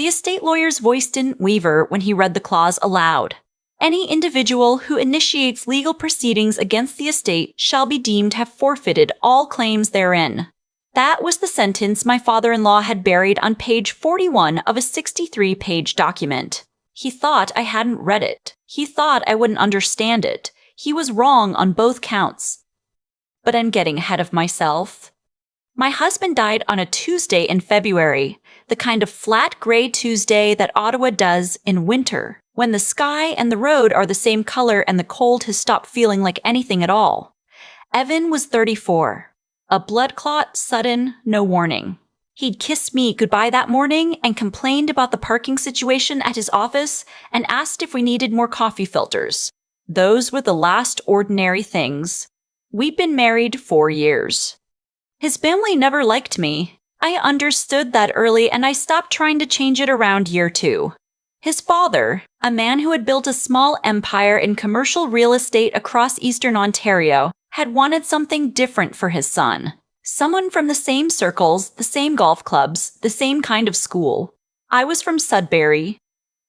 estate lawyer's voice didn't waver when he read the clause aloud. Any individual who initiates legal proceedings against the estate shall be deemed to have forfeited all claims therein. That was the sentence my father-in-law had buried on page 41 of a 63-page document. He thought I hadn't read it. He thought I wouldn't understand it. He was wrong on both counts. But I'm getting ahead of myself. My husband died on a Tuesday in February, the kind of flat gray Tuesday that Ottawa does in winter, when the sky and the road are the same color and the cold has stopped feeling like anything at all. Evan was 34. A blood clot, sudden, no warning. He'd kissed me goodbye that morning and complained about the parking situation at his office and asked if we needed more coffee filters. Those were the last ordinary things. We'd been married 4 years. His family never liked me. I understood that early and I stopped trying to change it around year 2. His father, a man who had built a small empire in commercial real estate across eastern Ontario, had wanted something different for his son. Someone from the same circles, the same golf clubs, the same kind of school. I was from Sudbury.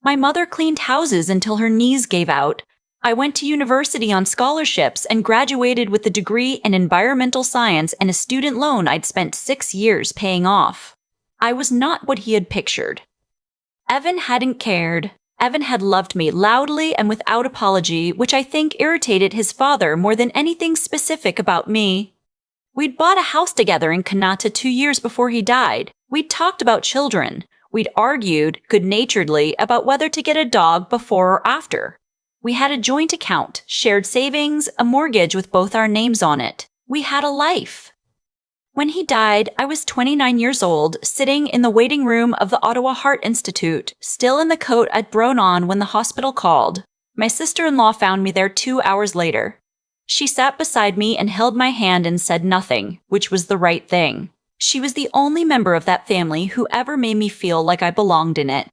My mother cleaned houses until her knees gave out. I went to university on scholarships and graduated with a degree in environmental science and a student loan I'd spent 6 years paying off. I was not what he had pictured. Evan hadn't cared. Evan had loved me loudly and without apology, which I think irritated his father more than anything specific about me. We'd bought a house together in Kanata 2 years before he died. We'd talked about children. We'd argued, good-naturedly, about whether to get a dog before or after. We had a joint account, shared savings, a mortgage with both our names on it. We had a life. When he died, I was 29 years old, sitting in the waiting room of the Ottawa Heart Institute, still in the coat I'd thrown on when the hospital called. My sister-in-law found me there 2 hours later. She sat beside me and held my hand and said nothing, which was the right thing. She was the only member of that family who ever made me feel like I belonged in it.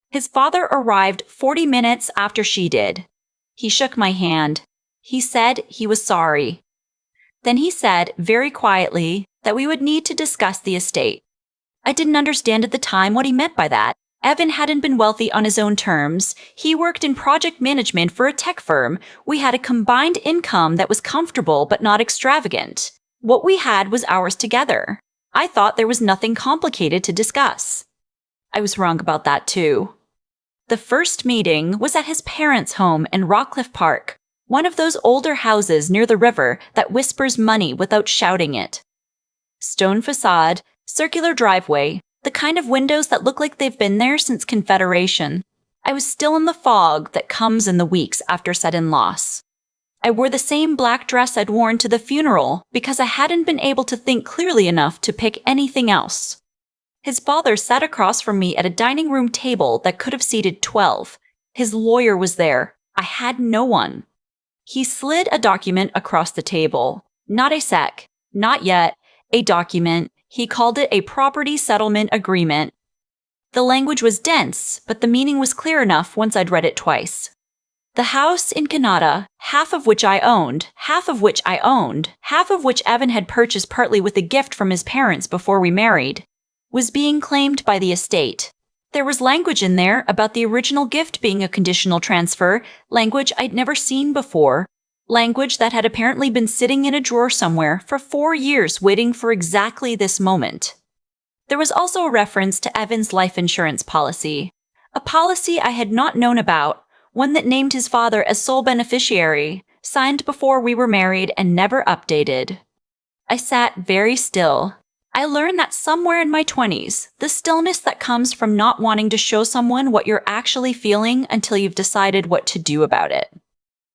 His father arrived 40 minutes after she did. He shook my hand. He said he was sorry. Then he said, very quietly, that we would need to discuss the estate. I didn't understand at the time what he meant by that. Evan hadn't been wealthy on his own terms. He worked in project management for a tech firm. We had a combined income that was comfortable but not extravagant. What we had was ours together. I thought there was nothing complicated to discuss. I was wrong about that too. The first meeting was at his parents' home in Rockcliffe Park, one of those older houses near the river that whispers money without shouting it. Stone facade, circular driveway, the kind of windows that look like they've been there since Confederation. I was still in the fog that comes in the weeks after sudden loss. I wore the same black dress I'd worn to the funeral because I hadn't been able to think clearly enough to pick anything else. His father sat across from me at a dining room table that could have seated 12. His lawyer was there. I had no one. He slid a document across the table. Not a cheque. Not yet. A document. He called it a property settlement agreement. The language was dense, but the meaning was clear enough once I'd read it twice. The house in Kanata, half of which Evan had purchased partly with a gift from his parents before we married, was being claimed by the estate. There was language in there about the original gift being a conditional transfer, language I'd never seen before, language that had apparently been sitting in a drawer somewhere for 4 years waiting for exactly this moment. There was also a reference to Evan's life insurance policy, a policy I had not known about, one that named his father as sole beneficiary, signed before we were married and never updated. I sat very still. I learned that somewhere in my 20s, the stillness that comes from not wanting to show someone what you're actually feeling until you've decided what to do about it.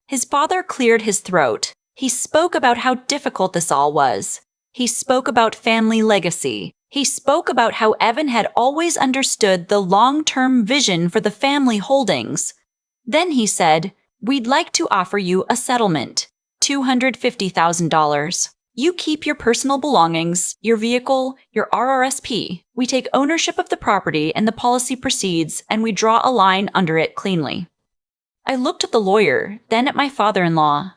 His father cleared his throat. He spoke about how difficult this all was. He spoke about family legacy. He spoke about how Evan had always understood the long-term vision for the family holdings. Then he said, "We'd like to offer you a settlement, $250,000. You keep your personal belongings, your vehicle, your RRSP. We take ownership of the property and the policy proceeds, and we draw a line under it cleanly." I looked at the lawyer, then at my father-in-law.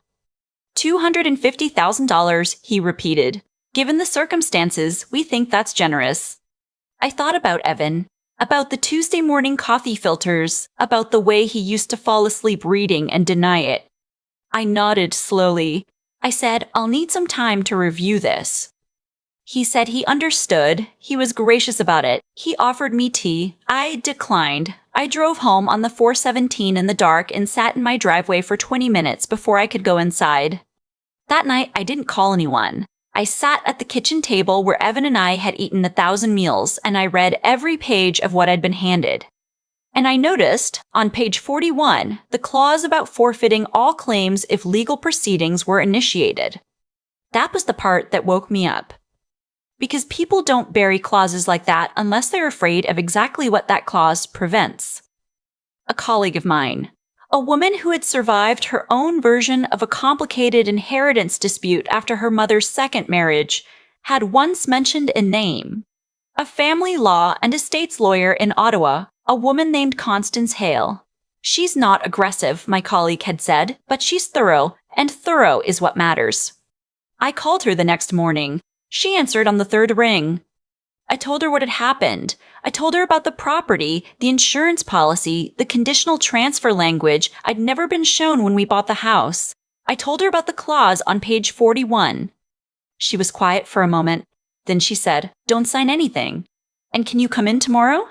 $250,000, he repeated. Given the circumstances, we think that's generous. I thought about Evan. About the Tuesday morning coffee filters, about the way he used to fall asleep reading and deny it. I nodded slowly. I said, I'll need some time to review this. He said he understood. He was gracious about it. He offered me tea. I declined. I drove home on the 417 in the dark and sat in my driveway for 20 minutes before I could go inside. That night, I didn't call anyone. I sat at the kitchen table where Evan and I had eaten 1,000 meals, and I read every page of what I'd been handed. And I noticed, on page 41, the clause about forfeiting all claims if legal proceedings were initiated. That was the part that woke me up. Because people don't bury clauses like that unless they're afraid of exactly what that clause prevents. A colleague of mine, a woman who had survived her own version of a complicated inheritance dispute after her mother's second marriage, had once mentioned a name. A family law and estates lawyer in Ottawa, a woman named Constance Hale. She's not aggressive, my colleague had said, but she's thorough, and thorough is what matters. I called her the next morning. She answered on the third ring. I told her what had happened. I told her about the property, the insurance policy, the conditional transfer language I'd never been shown when we bought the house. I told her about the clause on page 41. She was quiet for a moment. Then she said, "Don't sign anything. And can you come in tomorrow?"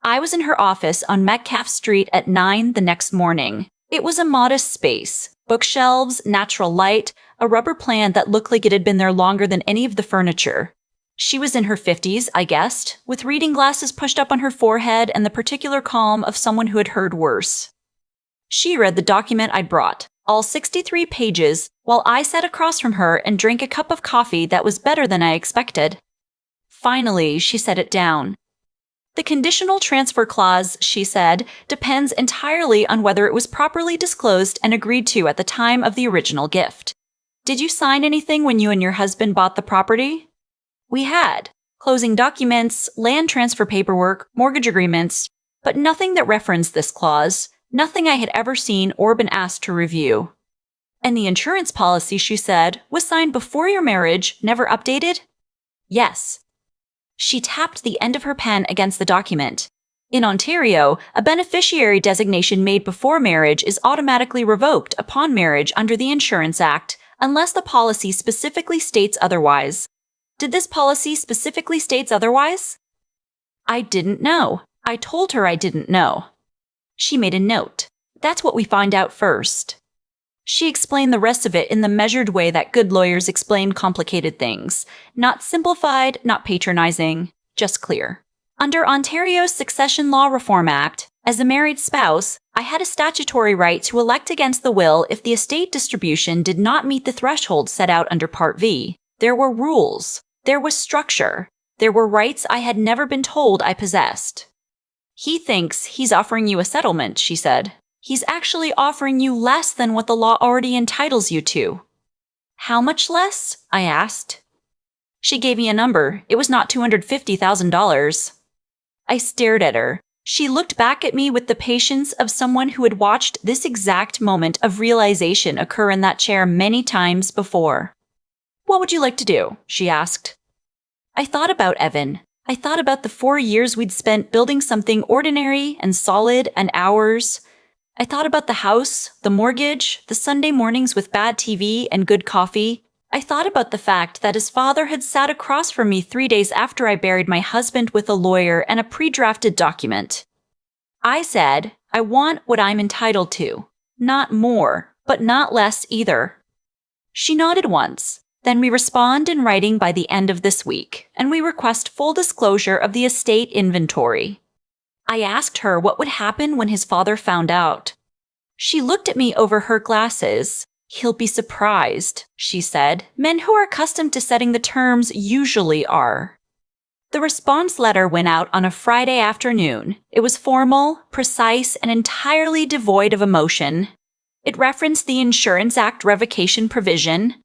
I was in her office on Metcalfe Street at 9 the next morning. It was a modest space. Bookshelves, natural light, a rubber plant that looked like it had been there longer than any of the furniture. She was in her 50s, I guessed, with reading glasses pushed up on her forehead and the particular calm of someone who had heard worse. She read the document I'd brought, all 63 pages, while I sat across from her and drank a cup of coffee that was better than I expected. Finally, she set it down. The conditional transfer clause, she said, depends entirely on whether it was properly disclosed and agreed to at the time of the original gift. Did you sign anything when you and your husband bought the property? We had. Closing documents, land transfer paperwork, mortgage agreements, but nothing that referenced this clause, nothing I had ever seen or been asked to review. And the insurance policy, she said, was signed before your marriage, never updated? Yes. She tapped the end of her pen against the document. In Ontario, a beneficiary designation made before marriage is automatically revoked upon marriage under the Insurance Act, unless the policy specifically states otherwise. Did this policy specifically states otherwise? I didn't know. I told her I didn't know. She made a note. That's what we find out first. She explained the rest of it in the measured way that good lawyers explain complicated things. Not simplified, not patronizing, just clear. Under Ontario's Succession Law Reform Act, as a married spouse, I had a statutory right to elect against the will if the estate distribution did not meet the threshold set out under Part V. There were rules. There was structure. There were rights I had never been told I possessed. He thinks he's offering you a settlement, she said. He's actually offering you less than what the law already entitles you to. How much less? I asked. She gave me a number. It was not $250,000. I stared at her. She looked back at me with the patience of someone who had watched this exact moment of realization occur in that chair many times before. "What would you like to do?" she asked. I thought about Evan. I thought about the 4 years we'd spent building something ordinary and solid and ours. I thought about the house, the mortgage, the Sunday mornings with bad TV and good coffee. I thought about the fact that his father had sat across from me 3 days after I buried my husband with a lawyer and a pre-drafted document. I said, I want what I'm entitled to. Not more, but not less either. She nodded once. Then we respond in writing by the end of this week, and we request full disclosure of the estate inventory. I asked her what would happen when his father found out. She looked at me over her glasses. "He'll be surprised," she said. "Men who are accustomed to setting the terms usually are." The response letter went out on a Friday afternoon. It was formal, precise, and entirely devoid of emotion. It referenced the Insurance Act revocation provision.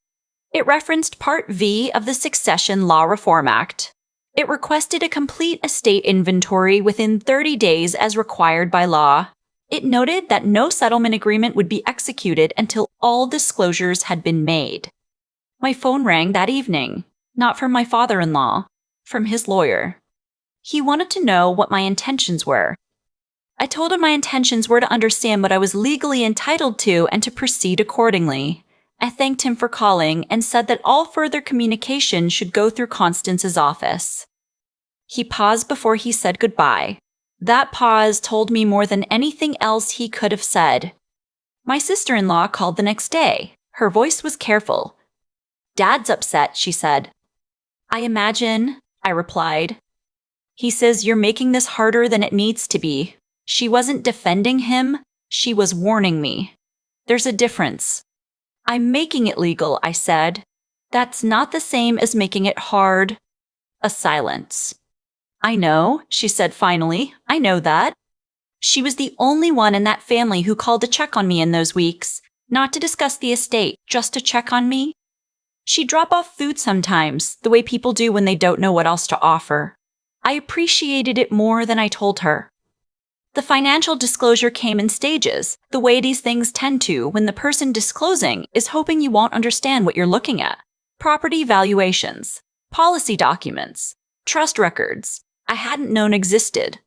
It referenced Part V of the Succession Law Reform Act. It requested a complete estate inventory within 30 days as required by law. It noted that no settlement agreement would be executed until all disclosures had been made. My phone rang that evening, not from my father-in-law, from his lawyer. He wanted to know what my intentions were. I told him my intentions were to understand what I was legally entitled to and to proceed accordingly. I thanked him for calling and said that all further communication should go through Constance's office. He paused before he said goodbye. That pause told me more than anything else he could have said. My sister-in-law called the next day. Her voice was careful. "Dad's upset," she said. "I imagine," I replied. "He says you're making this harder than it needs to be." She wasn't defending him, she was warning me. There's a difference. "I'm making it legal," I said. "That's not the same as making it hard." A silence. "I know," she said finally. "I know that." She was the only one in that family who called to check on me in those weeks, not to discuss the estate, just to check on me. She'd drop off food sometimes, the way people do when they don't know what else to offer. I appreciated it more than I told her. The financial disclosure came in stages, the way these things tend to when the person disclosing is hoping you won't understand what you're looking at. Property valuations, policy documents, trust records I hadn't known existed.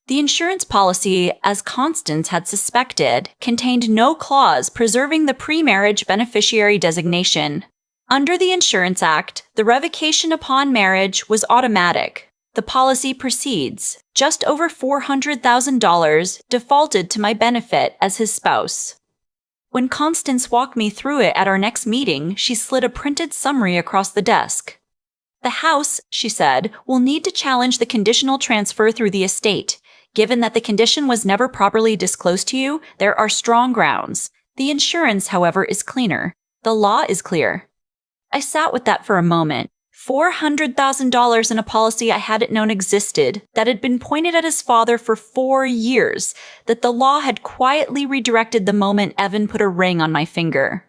The insurance policy, as Constance had suspected, contained no clause preserving the pre-marriage beneficiary designation. Under the Insurance Act, the revocation upon marriage was automatic. The policy proceeds. Just over $400,000 defaulted to my benefit as his spouse. When Constance walked me through it at our next meeting, she slid a printed summary across the desk. "The house," she said, "will need to challenge the conditional transfer through the estate. Given that the condition was never properly disclosed to you, there are strong grounds. The insurance, however, is cleaner. The law is clear." I sat with that for a moment. $400,000 in a policy I hadn't known existed, that had been pointed at his father for 4 years, that the law had quietly redirected the moment Evan put a ring on my finger.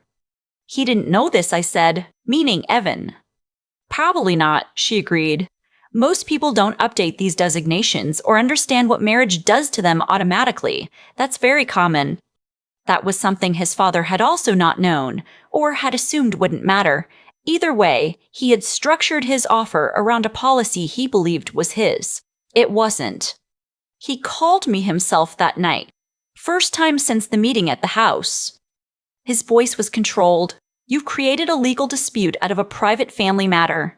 "He didn't know this," I said, meaning Evan. "Probably not," she agreed. "Most people don't update these designations or understand what marriage does to them automatically. That's very common." That was something his father had also not known, or had assumed wouldn't matter. Either way, he had structured his offer around a policy he believed was his. It wasn't. He called me himself that night. First time since the meeting at the house. His voice was controlled. "You've created a legal dispute out of a private family matter."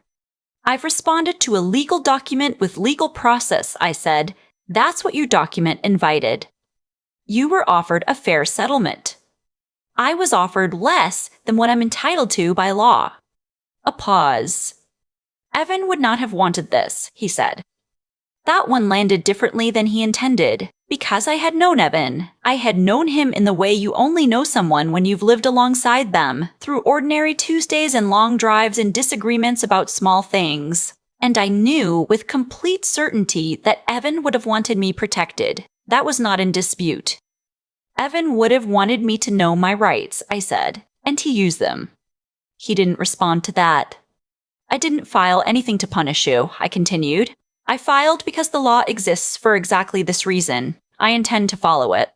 "I've responded to a legal document with legal process," I said. "That's what your document invited." "You were offered a fair settlement." "I was offered less than what I'm entitled to by law." A pause. "Evan would not have wanted this," he said. That one landed differently than he intended. Because I had known Evan, I had known him in the way you only know someone when you've lived alongside them, through ordinary Tuesdays and long drives and disagreements about small things. And I knew with complete certainty that Evan would have wanted me protected. That was not in dispute. "Evan would have wanted me to know my rights," I said, "and to use them." He didn't respond to that. "I didn't file anything to punish you," I continued. "I filed because the law exists for exactly this reason. I intend to follow it."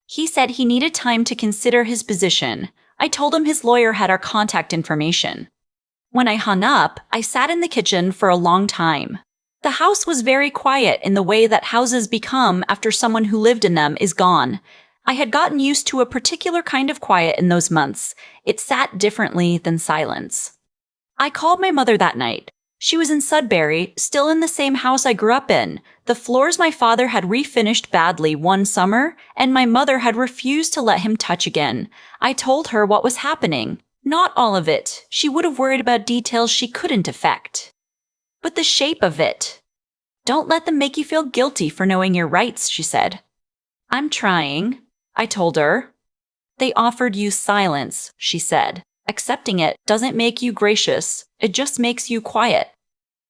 He said he needed time to consider his position. I told him his lawyer had our contact information. When I hung up, I sat in the kitchen for a long time. The house was very quiet in the way that houses become after someone who lived in them is gone. I had gotten used to a particular kind of quiet in those months. It sat differently than silence. I called my mother that night. She was in Sudbury, still in the same house I grew up in. The floors my father had refinished badly one summer, and my mother had refused to let him touch again. I told her what was happening. Not all of it. She would have worried about details she couldn't affect. But the shape of it. "Don't let them make you feel guilty for knowing your rights," she said. "I'm trying," I told her. "They offered you silence," she said. "Accepting it doesn't make you gracious. It just makes you quiet."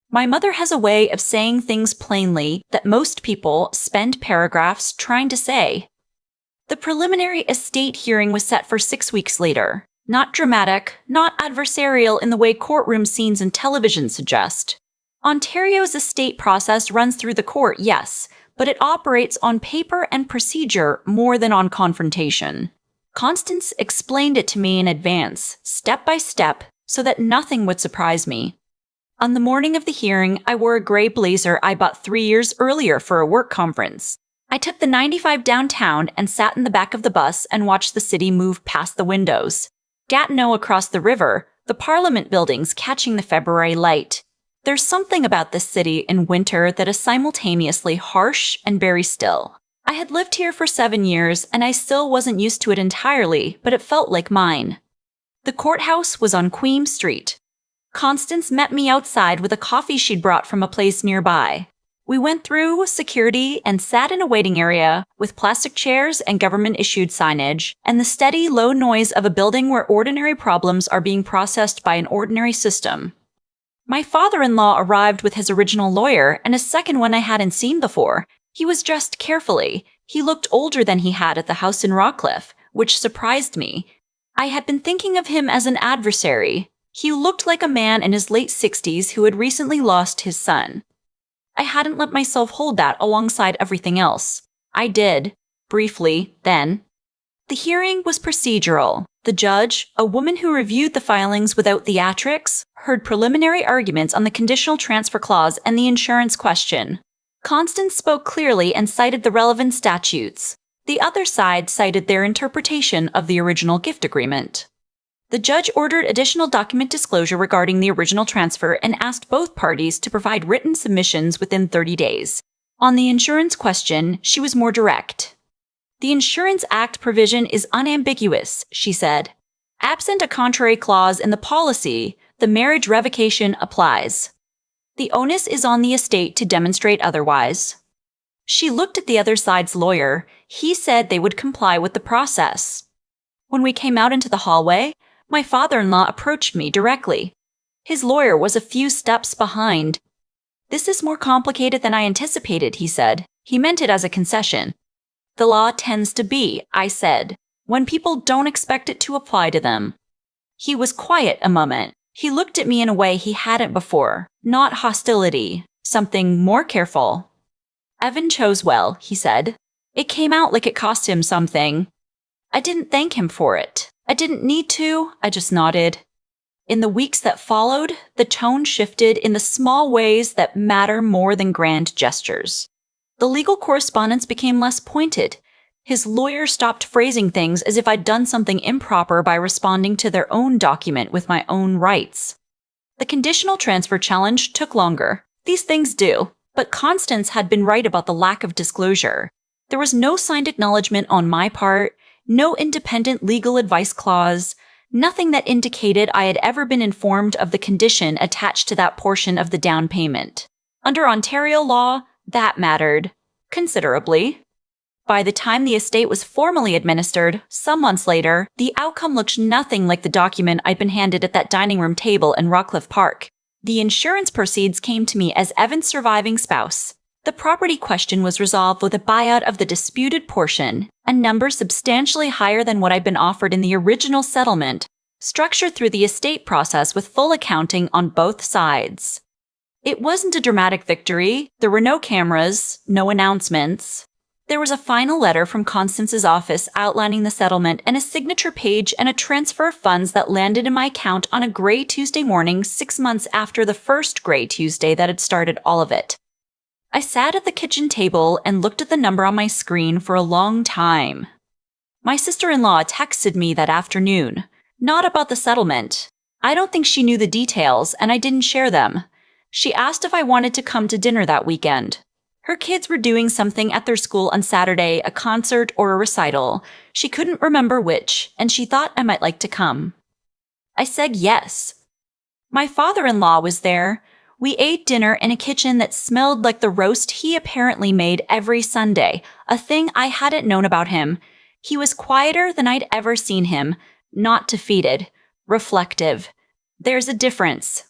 My mother has a way of saying things plainly that most people spend paragraphs trying to say. The preliminary estate hearing was set for 6 weeks later. Not dramatic, not adversarial in the way courtroom scenes and television suggest. Ontario's estate process runs through the court, yes, but it operates on paper and procedure more than on confrontation. Constance explained it to me in advance, step by step, so that nothing would surprise me. On the morning of the hearing, I wore a gray blazer I bought 3 years earlier for a work conference. I took the 95 downtown and sat in the back of the bus and watched the city move past the windows. Gatineau across the river, the Parliament buildings catching the February light. There's something about this city in winter that is simultaneously harsh and very still. I had lived here for 7 years and I still wasn't used to it entirely, but it felt like mine. The courthouse was on Queen Street. Constance met me outside with a coffee she'd brought from a place nearby. We went through security and sat in a waiting area with plastic chairs and government-issued signage, and the steady, low noise of a building where ordinary problems are being processed by an ordinary system. My father-in-law arrived with his original lawyer and a second one I hadn't seen before. He was dressed carefully. He looked older than he had at the house in Rockcliffe, which surprised me. I had been thinking of him as an adversary. He looked like a man in his late 60s who had recently lost his son. I hadn't let myself hold that alongside everything else. I did, briefly, then. The hearing was procedural. The judge, a woman who reviewed the filings without theatrics, heard preliminary arguments on the conditional transfer clause and the insurance question. Constance spoke clearly and cited the relevant statutes. The other side cited their interpretation of the original gift agreement. The judge ordered additional document disclosure regarding the original transfer and asked both parties to provide written submissions within 30 days. On the insurance question, she was more direct. The Insurance Act provision is unambiguous, she said. Absent a contrary clause in the policy, the marriage revocation applies. The onus is on the estate to demonstrate otherwise. She looked at the other side's lawyer. He said they would comply with the process. When we came out into the hallway, my father-in-law approached me directly. His lawyer was a few steps behind. "This is more complicated than I anticipated," he said. He meant it as a concession. "The law tends to be," I said, "when people don't expect it to apply to them." He was quiet a moment. He looked at me in a way he hadn't before. Not hostility, something more careful. "Evan chose well," he said. "It came out like it cost him something." I didn't thank him for it. I didn't need to, I just nodded. In the weeks that followed, the tone shifted in the small ways that matter more than grand gestures. The legal correspondence became less pointed. His lawyer stopped phrasing things as if I'd done something improper by responding to their own document with my own rights. The conditional transfer challenge took longer. These things do, but Constance had been right about the lack of disclosure. There was no signed acknowledgement on my part, no independent legal advice clause, nothing that indicated I had ever been informed of the condition attached to that portion of the down payment. Under Ontario law, that mattered considerably. By the time the estate was formally administered, some months later, the outcome looked nothing like the document I'd been handed at that dining room table in Rockcliffe Park. The insurance proceeds came to me as Evan's surviving spouse. The property question was resolved with a buyout of the disputed portion, a number substantially higher than what I'd been offered in the original settlement, structured through the estate process with full accounting on both sides. It wasn't a dramatic victory. There were no cameras, no announcements. There was a final letter from Constance's office outlining the settlement and a signature page and a transfer of funds that landed in my account on a gray Tuesday morning 6 months after the first gray Tuesday that had started all of it. I sat at the kitchen table and looked at the number on my screen for a long time. My sister-in-law texted me that afternoon, not about the settlement. I don't think she knew the details, and I didn't share them. She asked if I wanted to come to dinner that weekend. Her kids were doing something at their school on Saturday, a concert or a recital. She couldn't remember which, and she thought I might like to come. I said yes. My father-in-law was there. We ate dinner in a kitchen that smelled like the roast he apparently made every Sunday, a thing I hadn't known about him. He was quieter than I'd ever seen him, not defeated, reflective. There's a difference.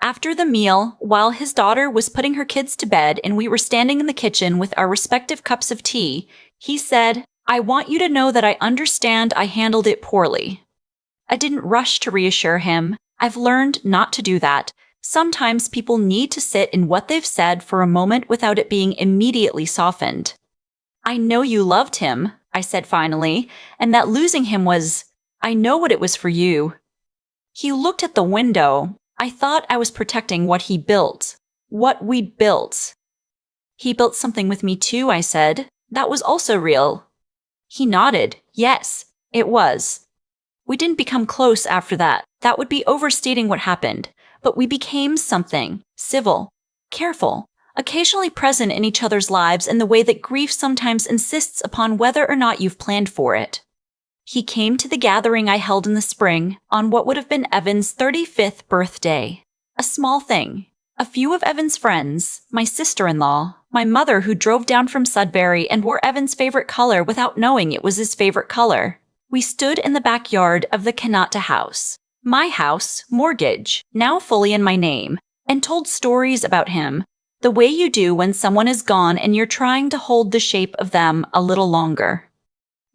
After the meal, while his daughter was putting her kids to bed and we were standing in the kitchen with our respective cups of tea, he said, "I want you to know that I understand I handled it poorly." I didn't rush to reassure him. I've learned not to do that. Sometimes people need to sit in what they've said for a moment without it being immediately softened. "I know you loved him," I said finally, "and that losing him was, I know what it was for you." He looked at the window. I thought I was protecting what he built. What we'd built. He built something with me too, I said. That was also real. He nodded. Yes, it was. We didn't become close after that. That would be overstating what happened. But we became something. Civil. Careful. Occasionally present in each other's lives in the way that grief sometimes insists upon whether or not you've planned for it. He came to the gathering I held in the spring, on what would have been Evan's 35th birthday. A small thing. A few of Evan's friends, my sister-in-law, my mother who drove down from Sudbury and wore Evan's favorite color without knowing it was his favorite color. We stood in the backyard of the Kanata house. My house, mortgage, now fully in my name, and told stories about him, the way you do when someone is gone and you're trying to hold the shape of them a little longer.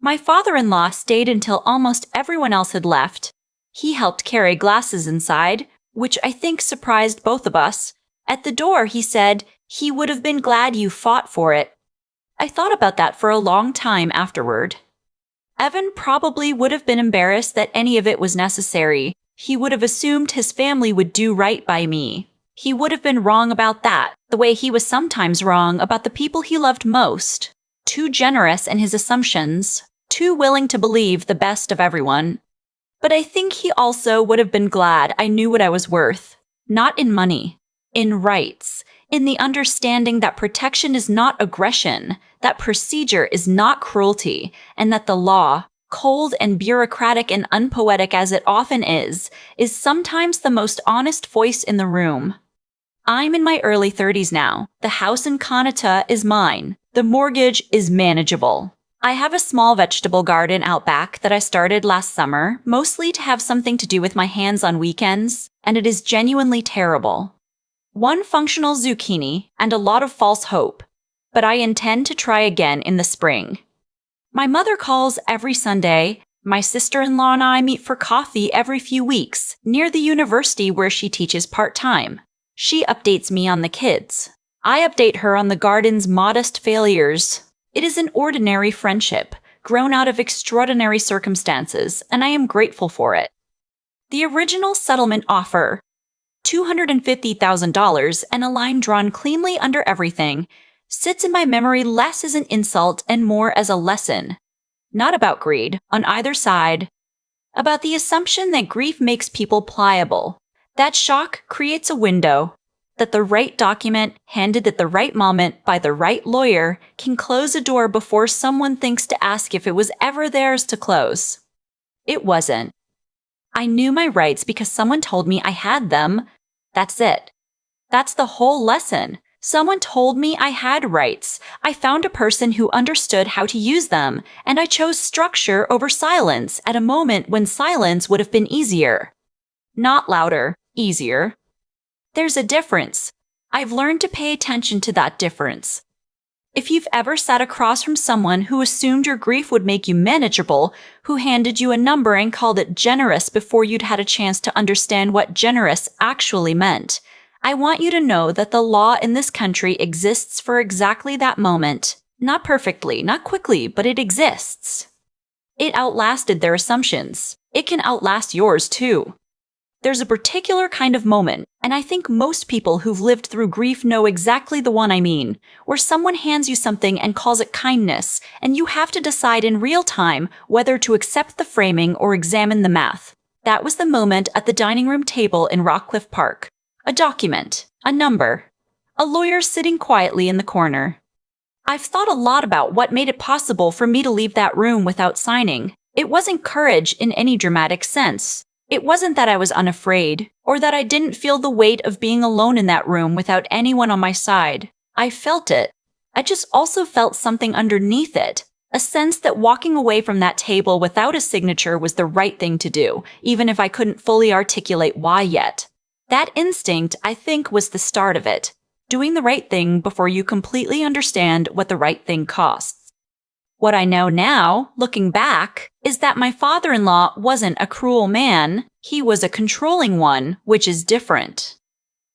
My father-in-law stayed until almost everyone else had left. He helped carry glasses inside, which I think surprised both of us. At the door, he said, he would have been glad you fought for it. I thought about that for a long time afterward. Evan probably would have been embarrassed that any of it was necessary. He would have assumed his family would do right by me. He would have been wrong about that, the way he was sometimes wrong about the people he loved most. Too generous in his assumptions, too willing to believe the best of everyone. But I think he also would have been glad I knew what I was worth. Not in money, in rights, in the understanding that protection is not aggression, that procedure is not cruelty, and that the law, cold and bureaucratic and unpoetic as it often is sometimes the most honest voice in the room. I'm in my early 30s now. The house in Kanata is mine. The mortgage is manageable. I have a small vegetable garden out back that I started last summer, mostly to have something to do with my hands on weekends, and it is genuinely terrible. One functional zucchini and a lot of false hope, but I intend to try again in the spring. My mother calls every Sunday. My sister-in-law and I meet for coffee every few weeks, near the university where she teaches part-time. She updates me on the kids. I update her on the garden's modest failures. It is an ordinary friendship, grown out of extraordinary circumstances, and I am grateful for it. The original settlement offer, $250,000 and a line drawn cleanly under everything, sits in my memory less as an insult and more as a lesson. Not about greed, on either side. About the assumption that grief makes people pliable. That shock creates a window. That the right document, handed at the right moment by the right lawyer, can close a door before someone thinks to ask if it was ever theirs to close. It wasn't. I knew my rights because someone told me I had them. That's it. That's the whole lesson. Someone told me I had rights. I found a person who understood how to use them, and I chose structure over silence at a moment when silence would have been easier. Not louder, easier. There's a difference. I've learned to pay attention to that difference. If you've ever sat across from someone who assumed your grief would make you manageable, who handed you a number and called it generous before you'd had a chance to understand what generous actually meant, I want you to know that the law in this country exists for exactly that moment. Not perfectly, not quickly, but it exists. It outlasted their assumptions. It can outlast yours too. There's a particular kind of moment, and I think most people who've lived through grief know exactly the one I mean, where someone hands you something and calls it kindness, and you have to decide in real time whether to accept the framing or examine the math. That was the moment at the dining room table in Rockcliffe Park. A document, a number, a lawyer sitting quietly in the corner. I've thought a lot about what made it possible for me to leave that room without signing. It wasn't courage in any dramatic sense. It wasn't that I was unafraid, or that I didn't feel the weight of being alone in that room without anyone on my side. I felt it. I just also felt something underneath it, a sense that walking away from that table without a signature was the right thing to do, even if I couldn't fully articulate why yet. That instinct, I think, was the start of it, doing the right thing before you completely understand what the right thing costs. What I know now, looking back, is that my father-in-law wasn't a cruel man. He was a controlling one, which is different.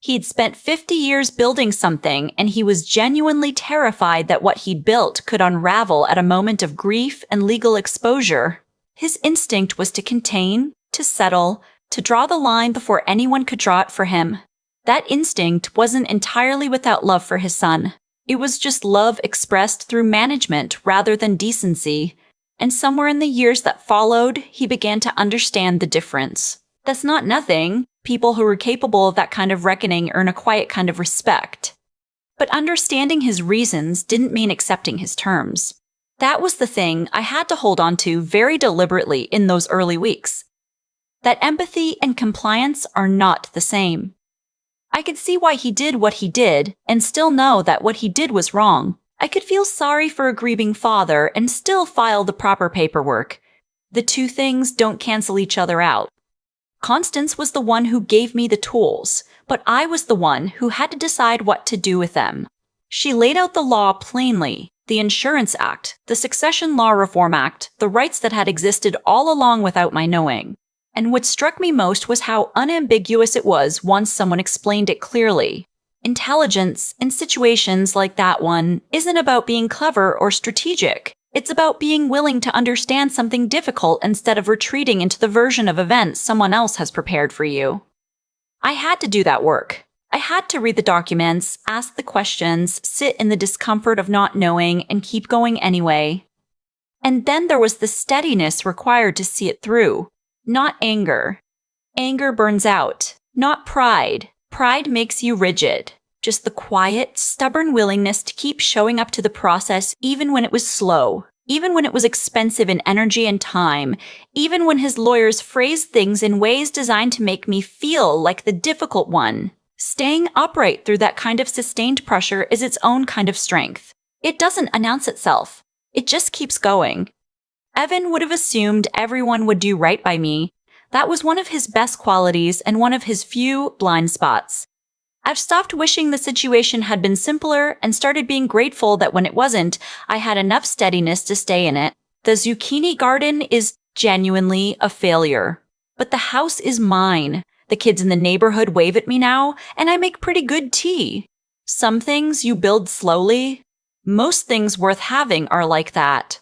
He'd spent 50 years building something, and he was genuinely terrified that what he'd built could unravel at a moment of grief and legal exposure. His instinct was to contain, to settle, to draw the line before anyone could draw it for him. That instinct wasn't entirely without love for his son. It was just love expressed through management rather than decency. And somewhere in the years that followed, he began to understand the difference. That's not nothing. People who are capable of that kind of reckoning earn a quiet kind of respect. But understanding his reasons didn't mean accepting his terms. That was the thing I had to hold on to very deliberately in those early weeks. That empathy and compliance are not the same. I could see why he did what he did and still know that what he did was wrong. I could feel sorry for a grieving father and still file the proper paperwork. The two things don't cancel each other out. Constance was the one who gave me the tools, but I was the one who had to decide what to do with them. She laid out the law plainly, the Insurance Act, the Succession Law Reform Act, the rights that had existed all along without my knowing. And what struck me most was how unambiguous it was once someone explained it clearly. Intelligence, in situations like that one, isn't about being clever or strategic. It's about being willing to understand something difficult instead of retreating into the version of events someone else has prepared for you. I had to do that work. I had to read the documents, ask the questions, sit in the discomfort of not knowing, and keep going anyway. And then there was the steadiness required to see it through. Not anger. Anger burns out. Not pride. Pride makes you rigid. Just the quiet, stubborn willingness to keep showing up to the process even when it was slow, even when it was expensive in energy and time, even when his lawyers phrased things in ways designed to make me feel like the difficult one. Staying upright through that kind of sustained pressure is its own kind of strength. It doesn't announce itself. It just keeps going. Evan would have assumed everyone would do right by me. That was one of his best qualities and one of his few blind spots. I've stopped wishing the situation had been simpler and started being grateful that when it wasn't, I had enough steadiness to stay in it. The zucchini garden is genuinely a failure. But the house is mine. The kids in the neighborhood wave at me now, and I make pretty good tea. Some things you build slowly. Most things worth having are like that.